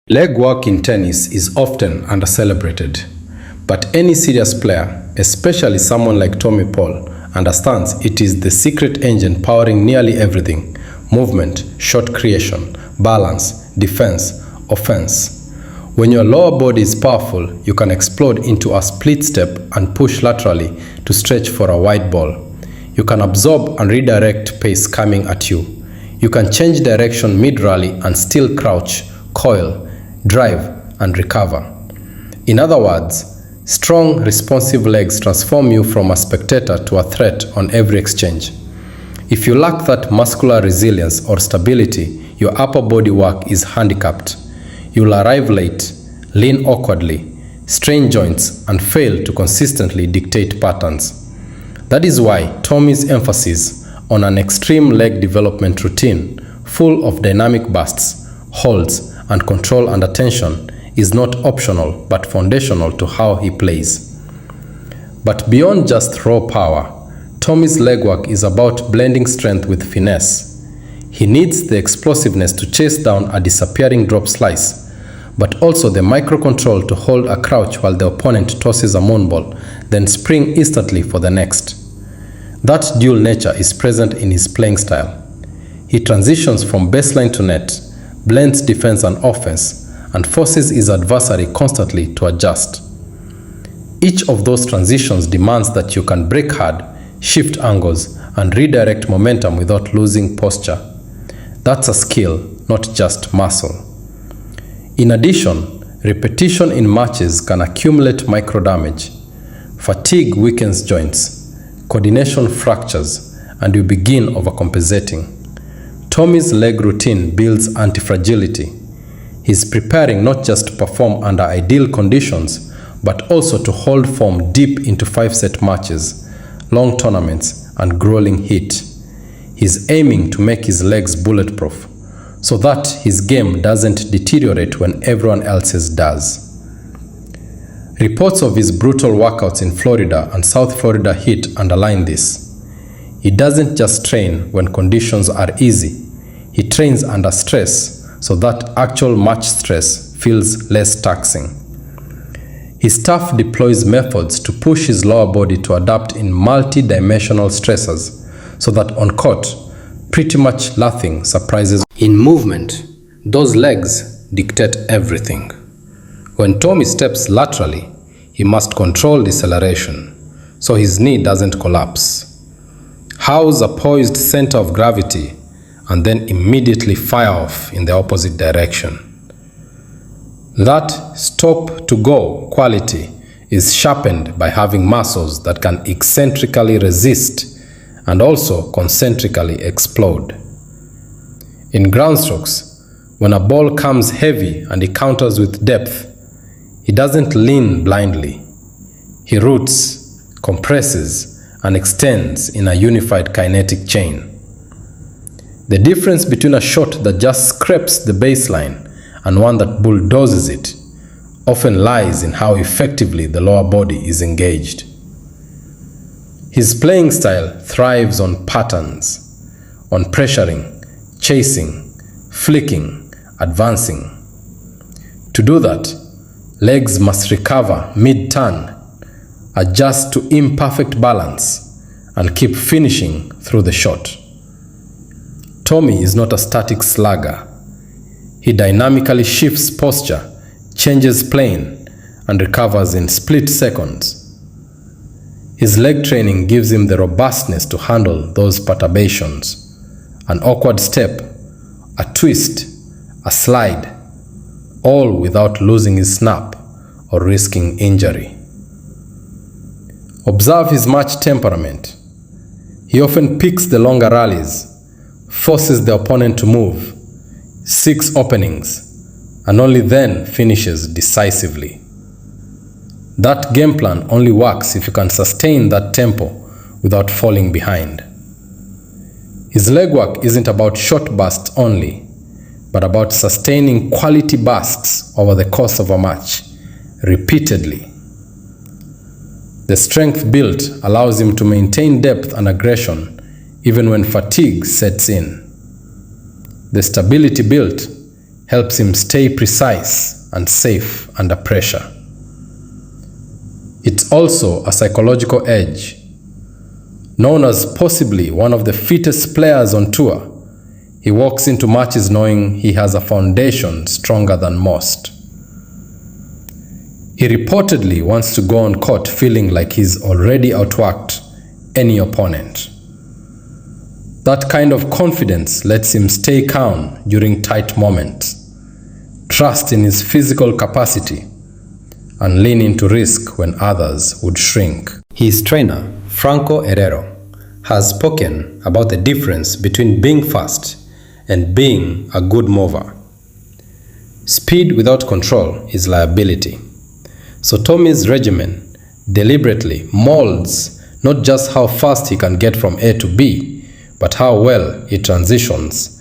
Leg work in tennis is often under-celebrated, but any serious player, especially someone like Tommy Paul, understands it is the secret engine powering nearly everything: movement, shot creation, balance, defense, offense. When your lower body is powerful, you can explode into a split step and push laterally to stretch for a wide ball. You can absorb and redirect pace coming at you. You can change direction mid-rally and still crouch, coil, drive, and recover. In other words, strong, responsive legs transform you from a spectator to a threat on every exchange. If you lack that muscular resilience or stability, your upper body work is handicapped. You'll arrive late, lean awkwardly, strain joints, and fail to consistently dictate patterns. That is why Tommy's emphasis on an extreme leg development routine, full of dynamic bursts, holds, and control under tension, is not optional but foundational to how he plays. But beyond just raw power, Tommy's legwork is about blending strength with finesse. He needs the explosiveness to chase down a disappearing drop slice, but also the micro-control to hold a crouch while the opponent tosses a moon ball, then spring instantly for the next. That dual nature is present in his playing style. He transitions from baseline to net, blends defense and offense, and forces his adversary constantly to adjust. Each of those transitions demands that you can break hard, shift angles, and redirect momentum without losing posture. That's a skill, not just muscle. In addition, repetition in matches can accumulate micro damage. Fatigue weakens joints, coordination fractures, and you begin overcompensating. Tommy's leg routine builds anti-fragility. He's preparing not just to perform under ideal conditions, but also to hold form deep into 5-set matches, long tournaments, and grueling heat. He's aiming to make his legs bulletproof, so that his game doesn't deteriorate when everyone else's does. Reports of his brutal workouts in Florida and South Florida heat underline this. He doesn't just train when conditions are easy. He trains under stress so that actual match stress feels less taxing. His staff deploys methods to push his lower body to adapt in multi-dimensional stressors so that on court, pretty much nothing surprises. In movement, those legs dictate everything. When Tommy steps laterally, he must control deceleration so his knee doesn't collapse. House a poised center of gravity and then immediately fire off in the opposite direction. That stop-to-go quality is sharpened by having muscles that can eccentrically resist and also concentrically explode. In ground strokes, when a ball comes heavy and he counters with depth, he doesn't lean blindly. He roots, compresses, and extends in a unified kinetic chain. The difference between a shot that just scrapes the baseline and one that bulldozes it often lies in how effectively the lower body is engaged. His playing style thrives on patterns, on pressuring, chasing, flicking, advancing. To do that, legs must recover mid-turn, adjust to imperfect balance, and keep finishing through the shot. Tommy is not a static slugger. He dynamically shifts posture, changes plane, and recovers in split seconds. His leg training gives him the robustness to handle those perturbations. An awkward step, a twist, a slide, all without losing his snap or risking injury. Observe his match temperament. He often picks the longer rallies, forces the opponent to move, seeks openings, and only then finishes decisively. That game plan only works if you can sustain that tempo without falling behind. His legwork isn't about short bursts only, but about sustaining quality bursts over the course of a match, repeatedly. The strength built allows him to maintain depth and aggression even when fatigue sets in. The stability built helps him stay precise and safe under pressure. It's also a psychological edge. Known as possibly one of the fittest players on tour, he walks into matches knowing he has a foundation stronger than most. He reportedly wants to go on court feeling like he's already outworked any opponent. That kind of confidence lets him stay calm during tight moments, trust in his physical capacity, and lean into risk when others would shrink. His trainer, Franco Herrero, has spoken about the difference between being fast and being a good mover. Speed without control is liability. So Tommy's regimen deliberately molds not just how fast he can get from A to B, but how well he transitions